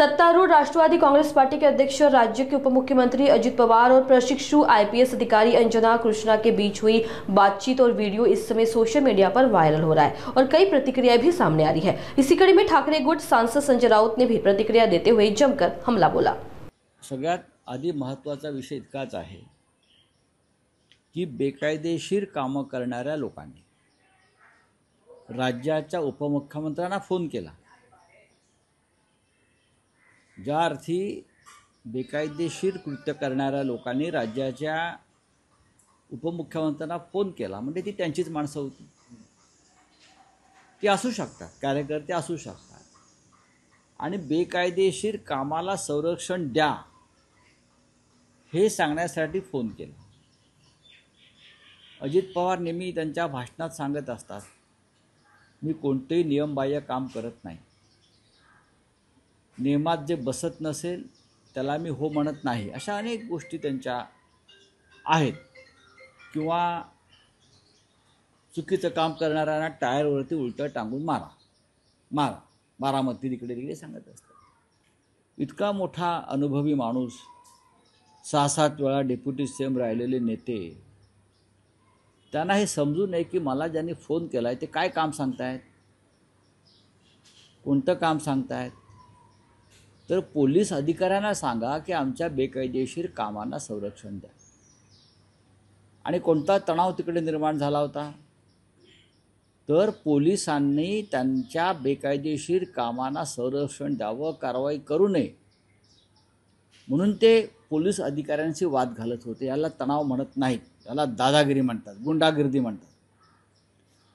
सत्तारूढ़ राष्ट्रवादी कांग्रेस पार्टी के अध्यक्ष और राज्य के उप मुख्यमंत्री अजित पवार और प्रशिक्षु आईपीएस अधिकारी अंजना कृष्णा के बीच हुई बातचीत और वीडियो इस समय सोशल मीडिया पर वायरल हो रहा है और कई प्रतिक्रियाएं भी सामने आ रही है। इसी कड़ी में ठाकरे गुट सांसद संजय राउत ने भी प्रतिक्रिया देते हुए जमकर हमला बोला। सगळ्यात आधी महत्त्वाचा विषय इतकाच आहे की बेकायदेशीर कामं करणाऱ्या लोकांनी राज्याच्या उपमुख्यमंत्र्यांना फोन केला। ज्या अर्थी बेकायदेशीर कृत्य करणाऱ्या लोकांनी राज्याच्या उपमुख्यमंत्र्यांना फोन केला म्हणजे ती त्यांचीच माणसं होती। ती असू शकतात, कार्यकर्ते असू शकतात आणि बेकायदेशीर कामाला संरक्षण द्या हे सांगण्यासाठी फोन केला। अजित पवार नेहमी त्यांच्या भाषणात सांगत असतात, मी कोणतेही नियमबाह्य काम करत नाही, नियमात जे बसत नसेल त्याला मी हो म्हणत नाही, अशा अनेक गोष्टी त्यांच्या आहेत। किंवा चुकीचं काम करणाऱ्यांना टायरवरती उलटं टांगून मारा बारामती तिकडे तिकडे सांगत असतात। इतका मोठा अनुभवी माणूस, 6-7 वेळा डेप्युटी सीएम राहिलेले नेते, त्यांना हे समजू नये की मला ज्यांनी फोन केलाय ते काय काम सांगतायत, कोणतं काम सांगतायत। तर पोलीस अधिकाऱ्यांना सांगा की आमच्या बेकायदेशीर कामांना संरक्षण द्या। आणि कोणता तणाव तिकडे निर्माण झाला होता, तर पोलिसांनी त्यांच्या बेकायदेशीर कामांना संरक्षण द्यावं, कारवाई करू नये म्हणून ते पोलीस अधिकाऱ्यांशी वाद घालत होते। याला तणाव म्हणत नाहीत, याला दादागिरी म्हणतात, गुंडागिरी म्हणतात।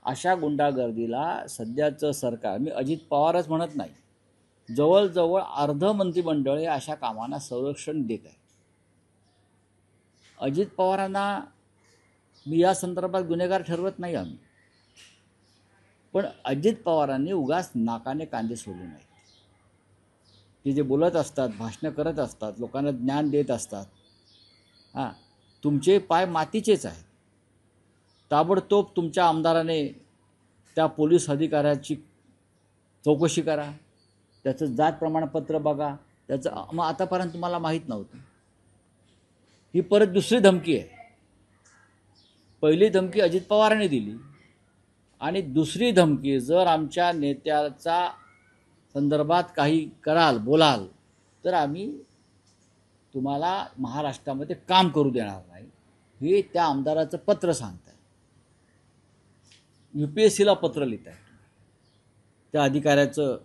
अशा गुंडागर्दीला सध्याचं सरकार, मी अजित पवारच म्हणत नाही, जवळजवळ अर्ध मंत्रिमंडळ हे अशा कामांना संरक्षण देत आहे। अजित पवारांना मी या संदर्भात गुन्हेगार ठरवत नाही आम्ही, पण अजित पवारांनी उगाच नाकाने कांदे सोडू नये। ते जे बोलत असतात, भाषणं करत असतात, लोकांना ज्ञान देत असतात, तुमचे पाय मातीचेच आहेत। ताबडतोब तुमच्या आमदाराने त्या पोलीस अधिकाऱ्याची चौकशी करा, त्याचं जात प्रमाणपत्र बघा, त्याचं मग आतापर्यंत तुम्हाला माहीत नव्हतं। ही परत दुसरी धमकी आहे। पहिली धमकी अजित पवारांनी दिली आणि दुसरी धमकी, जर आमच्या नेत्याचा संदर्भात काही कराल, बोलाल तर आम्ही तुम्हाला महाराष्ट्रामध्ये काम करू देणार नाही, हे त्या आमदाराचं पत्र सांगत आहे। UPSCला पत्र लिहित आहे, त्या अधिकाऱ्याचं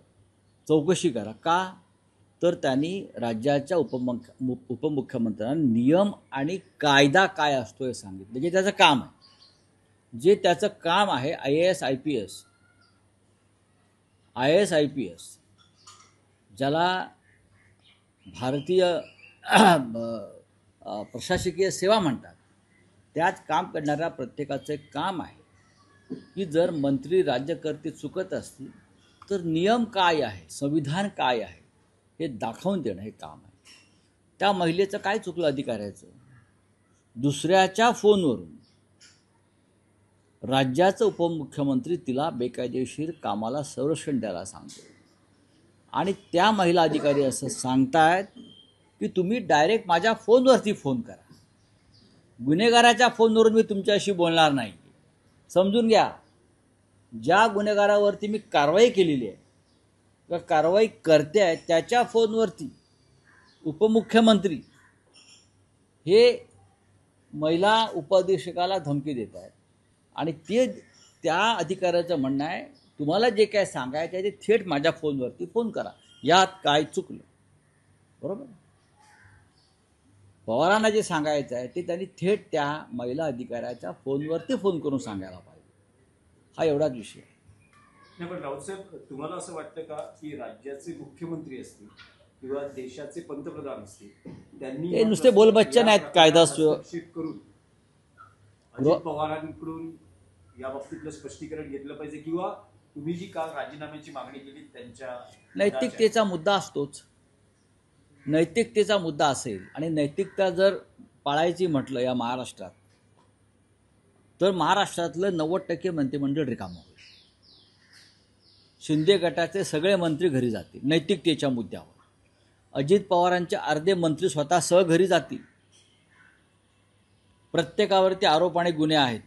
चौकशी करा। का तर त्यांनी राज्याच्या उपमुख्यमंत्र्यांना नियम आणि कायदा काय असतो हे सांगितलं, जे त्याचं काम आहे। जे त्याचं काम आहे IAS IPS, ज्याला भारतीय प्रशासकीय सेवा म्हणतात, त्यात काम करणाऱ्या प्रत्येकाचं एक काम आहे की जर मंत्री राज्यकर्ते चुकत असतील तर नियम काय आहे, संविधान काय आहे हे दाखवून देणं हे काम आहे। त्या महिलेचं काय चुकलं अधिकाऱ्याचं, दुसऱ्याच्या फोनवरून राज्याचा उपमुख्यमंत्री तिला बेकायदेशीर कामाला संरक्षण द्यायला सांगतो आणि त्या महिला अधिकारी असं सांगतायत की तुम्ही डायरेक्ट माझ्या फोनवरती फोन करा, गुन्हेगाराच्या फोनवरून मी तुमच्याशी बोलणार नाही। समजून घ्या, ज्या गुन्हेगारावरती मी कारवाई केलेली आहे किंवा कारवाई करते आहे त्याच्या फोनवरती उपमुख्यमंत्री हे महिला उपअधीक्षकाला धमकी देत आहेत आणि ते त्या अधिकाऱ्याचं म्हणणं आहे तुम्हाला जे काय सांगायचं आहे ते थेट माझ्या फोनवरती फोन करा, यात काय चुकलं। बरोबर, पवारांना जे सांगायचं आहे ते त्यांनी थेट त्या महिला अधिकाऱ्याच्या फोनवरती फोन करून सांगायला पाहिजे, हा एवढाच विषय आहे। नाही, पण राऊत साहेब, तुम्हाला असं वाटतं का की राज्याचे मुख्यमंत्री असतील किंवा देशाचे पंतप्रधान असतील, त्यांनी हे नुसते बोलबच्चन आहेत, कायदा करून अजित पवारांकडून या बाबतीतलं स्पष्टीकरण घेतलं पाहिजे, किंवा तुम्ही जी काल राजीनाम्याची मागणी केली त्यांच्या नैतिकतेचा मुद्दा असतोच। नैतिकतेचा मुद्दा असेल आणि नैतिकता जर पाळायची म्हटलं या महाराष्ट्रात, तर महाराष्ट्रातलं 90% मंत्रिमंडळ रिकामं होईल। शिंदे गटाचे सगळे मंत्री घरी जातील नैतिकतेच्या मुद्द्यावर। अजित पवारांचे अर्धे मंत्री स्वतः सह घरी जातील. प्रत्येकावरती आरोप आणि गुन्हे आहेत.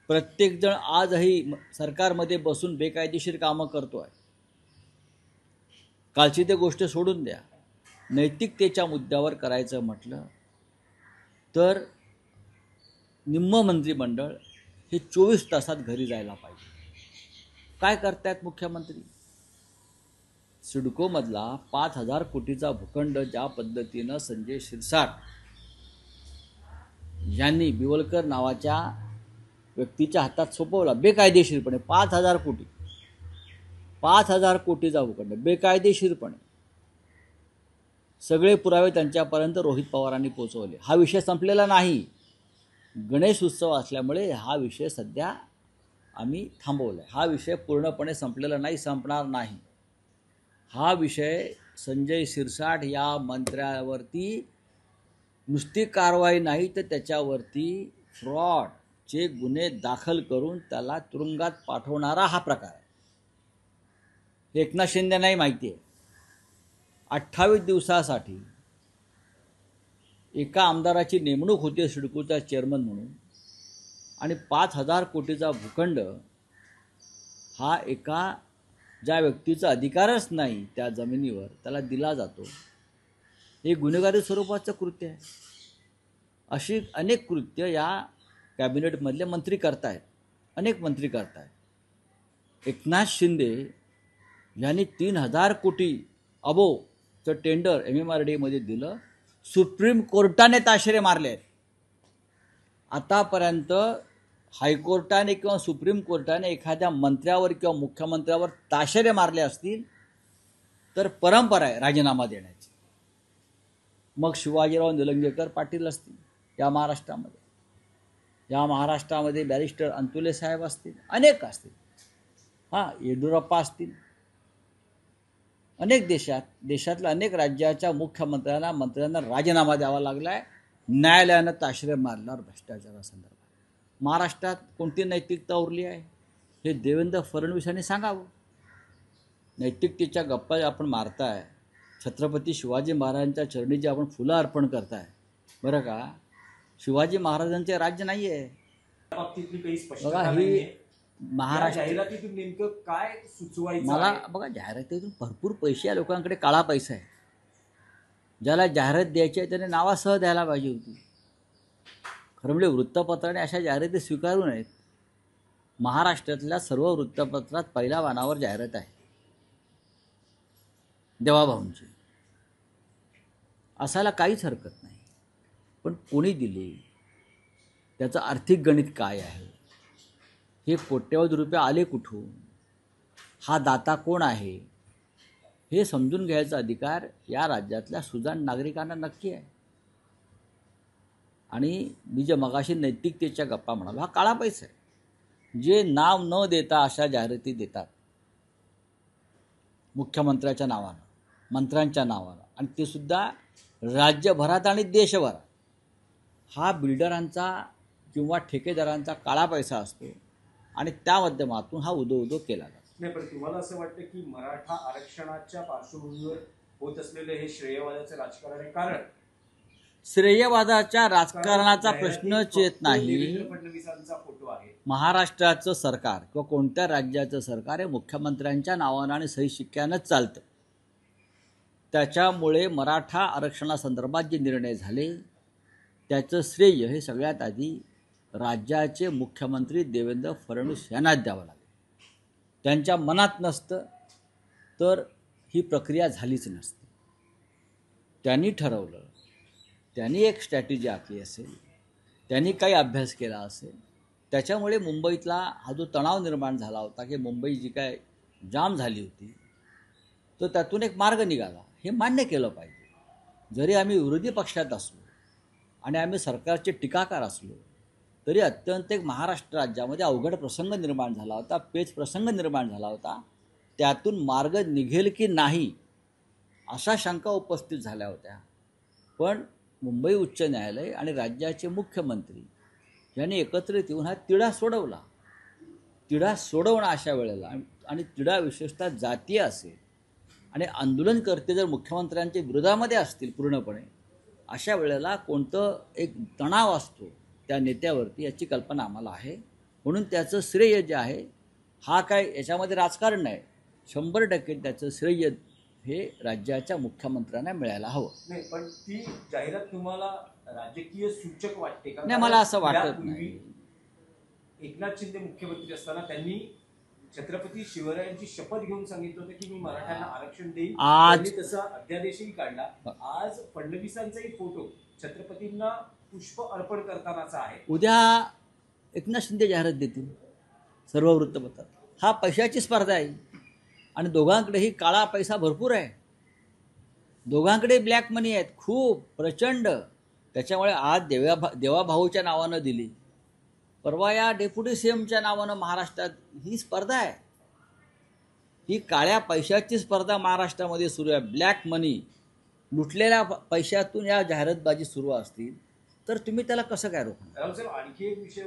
प्रत्येकजण आजही सरकारमध्ये बसून बेकायदेशीर कामं करतोय. कालची ते गोष्ट सोडून द्या. नैतिकतेच्या मुद्द्यावर करायचं म्हटलं तर निम्म मंत्रिमंडळ हे 24 तासात घरी जायला पाहिजे. काय करतायत मुख्यमंत्री? सिडकोमधला 5,000 कोटीचा भूखंड ज्या पद्धतीनं संजय शिरसाट यांनी बिवलकर नावाच्या व्यक्तीच्या हातात सोपवला बेकायदेशीरपणे, 5,000 कोटी, 5,000 कोटीचा भूखंड बेकायदेशीरपणे, सगळे पुरावे त्यांच्यापर्यंत रोहित पवारांनी पोहोचवले. हा विषय संपलेला नाही. गणेश उत्सव असल्यामुळे हा विषय सध्या आम्ही थांबवला. हा विषय पूर्णपणे संपलेला नाही, संपणार नाही. हा विषय संजय शिरसाट या मंत्र्यावरती नुसती कारवाई नाही तर त्याच्यावरती फ्रॉडचे गुन्हे दाखल करून त्याला तुरुंगात पाठवणारा हा प्रकार आहे. एकनाथ शिंदे नाही माहिती आहे. 28 दिवसासाठी एका आमदाराची नेमणूक होती सिडकोचा चेअरमन म्हणून, आणि 5,000 कोटीचा भूखंड हा एका ज्या व्यक्तीचा अधिकारच नाही त्या जमिनीवर त्याला दिला जातो. हे गुन्हेगारी स्वरूपाचं कृत्य आहे. अशी अनेक कृत्य या कॅबिनेटमधले मंत्री करतायत, अनेक मंत्री करतायत. एकनाथ शिंदे यांनी 3,000 कोटी अबोचं टेंडर MMRDAमध्ये दिलं. सुप्रीम कोर्टाने ताशेरे मारले आहेत. आतापर्यंत हायकोर्टाने किंवा सुप्रीम कोर्टाने एखाद्या मंत्र्यावर किंवा मुख्यमंत्र्यावर ताशेरे मारले असतील तर परंपरा आहे राजीनामा देण्याची. मग शिवाजीराव निलंगेकर पाटील असतील या महाराष्ट्रामध्ये बॅरिस्टर अंतुले साहेब असतील, अनेक असतील, येडियुरप्पा असतील. अनेक देशातल्या अनेक राज्याच्या मंत्र्यांना राजीनामा द्यावा लागला आहे न्यायालयानं ताशेरे मारल्यावर भ्रष्टाचारासंदर्भात. महाराष्ट्रात कोणती नैतिकता उरली आहे हे देवेंद्र फडणवीसांनी सांगावं. नैतिकतेच्या गप्पा आपण मारताय, छत्रपती शिवाजी महाराजांच्या चरणी जे आपण फुलं अर्पण करताय, बरं का, शिवाजी महाराजांचे राज्य नाही आहे. बघा ही महाराष्ट्र जाहिरातीतून नेमकं काय सुचवायचं? मला बघा, जाहिरातीतून भरपूर पैसे या लोकांकडे काळा पैसा आहे. ज्याला जाहिरात द्यायची आहे त्याने नावासह द्यायला पाहिजे होती. खरं म्हणजे वृत्तपत्राने अशा जाहिराती स्वीकारू नयेत. महाराष्ट्रातल्या सर्व वृत्तपत्रात पहिल्या पानावर जाहिरात आहे देवाभाऊंची. असायला काहीच हरकत नाही. पण कोणी दिले, त्याचं आर्थिक गणित काय आहे, हे कोट्यवधी रुपये आले कुठून, हा दाता कोण आहे, हे समजून घ्यायचा अधिकार या राज्यातल्या सुजाण नागरिकांना नक्की आहे. आणि मी जे मगाशी नैतिकतेच्या गप्पा म्हणालो, हा काळा पैसा आहे. जे नाव न देता अशा जाहिराती देतात मुख्यमंत्र्याच्या नावानं, मंत्र्यांच्या नावानं, आणि ते सुद्धा राज्यभरात आणि देशभरात, हा बिल्डरांचा किंवा ठेकेदारांचा काळा पैसा असतो आणि त्या माध्यमातून हा उदो केला जातो. नाही, पण तुम्हाला असं वाटतं की मराठा आरक्षणाच्या पार्श्वभूमीवर होत असलेलं हे श्रेयवादाचं राजकारण आहे? कारण श्रेयवादाच्या राजकारणाचा प्रश्नच येत नाही. फडणवीसांचा फोटो आहे. महाराष्ट्राचं सरकार किंवा कोणत्या राज्याचं सरकार हे मुख्यमंत्र्यांच्या नावानं आणि सही शिक्क्यानंच चालतं. त्याच्यामुळे मराठा आरक्षणासंदर्भात जे निर्णय झाले त्याचं श्रेय हे सगळ्यात आधी राज्याचे मुख्यमंत्री देवेंद्र फडणवीस यांनाच द्यावं लागेल. त्यांच्या मनात नसतं तर ही प्रक्रिया झालीच नसते. त्यांनी ठरवलं, त्यांनी एक स्ट्रॅटेजी आखली असेल, त्यांनी काही अभ्यास केला असेल. त्याच्यामुळे मुंबईतला हा जो तणाव निर्माण झाला होता की मुंबई जी काय जाम झाली होती, तर त्यातून एक मार्ग निघाला, हे मान्य केलं पाहिजे. जरी आम्ही विरोधी पक्षात असलो आणि आम्ही सरकारचे टीकाकार असलो तरी अत्यंत एक महाराष्ट्र राज्यामध्ये अवघड प्रसंग निर्माण झाला होता, पेच प्रसंग निर्माण झाला होता. त्यातून मार्ग निघेल की नाही अशा शंका उपस्थित झाल्या होत्या. पण मुंबई उच्च न्यायालय आणि राज्याचे मुख्यमंत्री यांनी एकत्रित येऊन हा तिढा सोडवला. तिढा सोडवणं अशा वेळेला, आणि तिढा विशेषतः जातीय असेल आणि आंदोलनकर्ते जर मुख्यमंत्र्यांच्या विरोधामध्ये असतील पूर्णपणे, अशा वेळेला कोणतं एक तणाव असतो त्या नेत्यावरती याची कल्पना आम्हाला आहे. म्हणून त्याचं श्रेय जे आहे, हा काय याच्यामध्ये राजकारण नाही, 100% त्याचं श्रेय हे राज्याच्या मुख्यमंत्र्यांना मिळायला हवं. नाही, पण ती जाहिरात तुम्हाला राजकीय सूचक वाटते का? नाही, मला असं वाटत यापूर्वी नाही. एकनाथ शिंदे मुख्यमंत्री असताना त्यांनी छत्रपती शिवरायांची शपथ घेऊन सांगितलं होतं की मी मराठ्यांना आरक्षण देईन. आज- त्यांनी तसा अध्यादेशही काढला. आज फडणवीसांचाही फोटो छत्रपतींना पुष्प अर्पण करतानाचा आहे. उद्या एकनाथ शिंदे जाहिरात देतील सर्व वृत्तपत्रात. हा पैशाची स्पर्धा आहे आणि दोघांकडेही काळा पैसा भरपूर आहे, दोघांकडे ब्लॅक मनी आहेत खूप प्रचंड. त्याच्यामुळे आज देवाभाऊच्या नावानं दिली, परवा या डेप्युटी सीएमच्या नावानं महाराष्ट्रात ही स्पर्धा आहे. ही काळ्या पैशाची स्पर्धा महाराष्ट्रामध्ये सुरू आहे. ब्लॅक मनी, लुटलेल्या पैशातून या जाहिरातबाजी सुरू असतील तर तुम्ही त्याला कसं काय रोखणार? राहुल साहेब, आणखी एक विषय